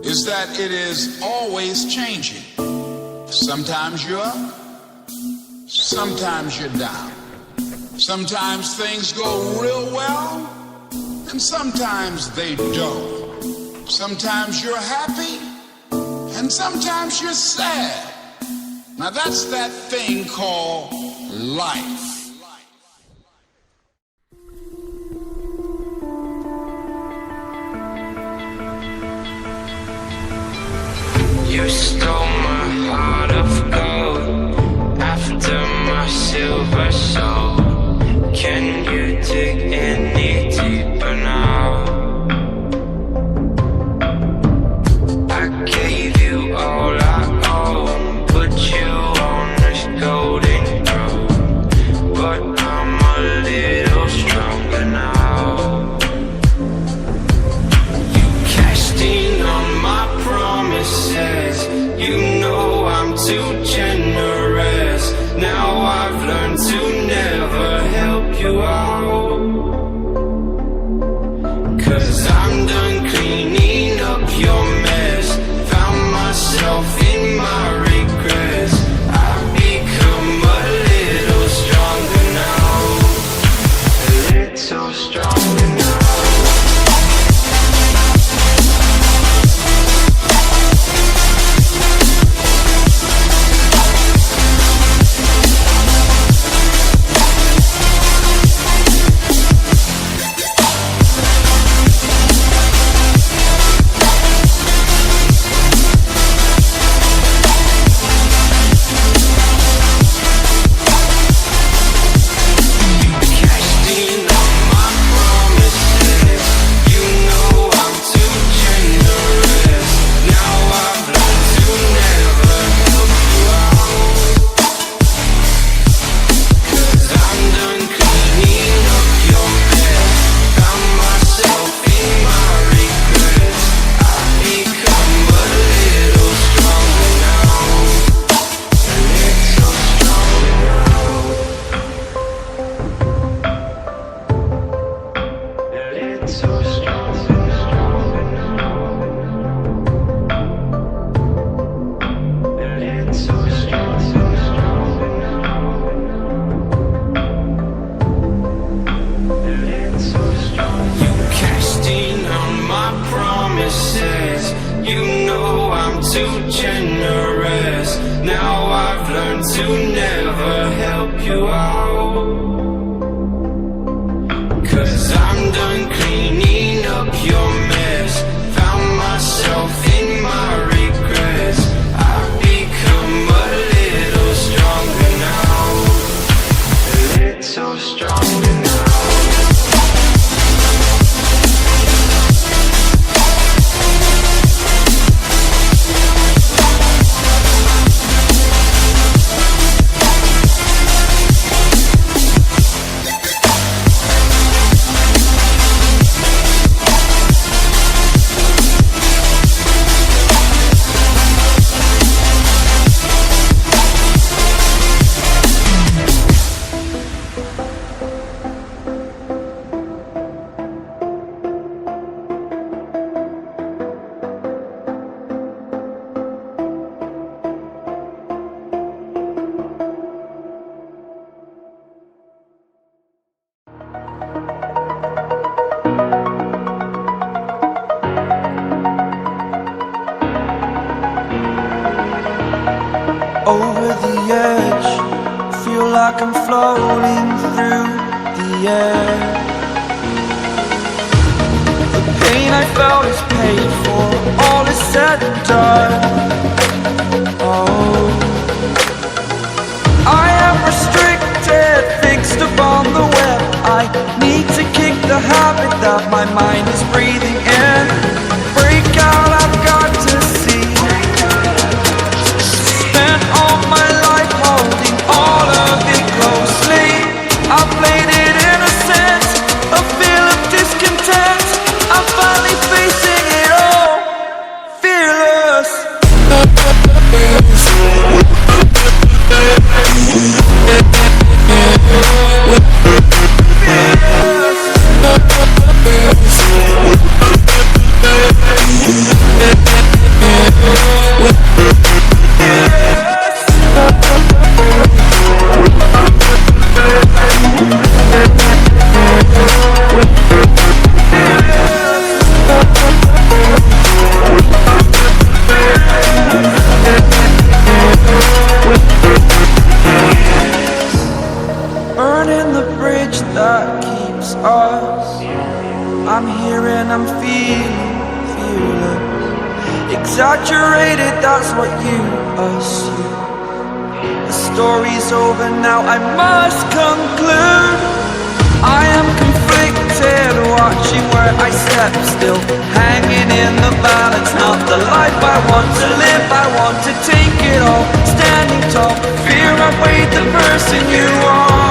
is that it is always changing. Sometimes you're up, sometimes you're down. Sometimes things go real well, and sometimes they don't. Sometimes you're happy, and sometimes you're sad. Now that's that thing called life. You stole my heart of gold after my silver soul. Can you dig any deeper now? I gave you all I own, put you on this golden throne, but I'm a little stronger now. You cashed in on my promises, you know I'm too generous. Now I've learned to never help you out, 'cause I'm done cleaning up your mess. Found myself in my regrets. I've become a little stronger now, a little stronger now. Over the edge, feel like I'm floating through the air. The pain I felt is paid for, all is said and done. Oh, I am restricted, fixed upon the web. I need to kick the habit that my mind is breathing in. Break out, I've got to see. Spent all my life holding all of it closely. I played it innocent, a feel of discontent. I'm finally facing it all, fearless. Fearless. I'm here and I'm feeling fearless. Exaggerated, that's what you assume. The story's over now, I must conclude. I am conflicted, watching where I step still, hanging in the balance. Not the life I want to live, I want to take it all. Standing tall, fear I weighed the person you are.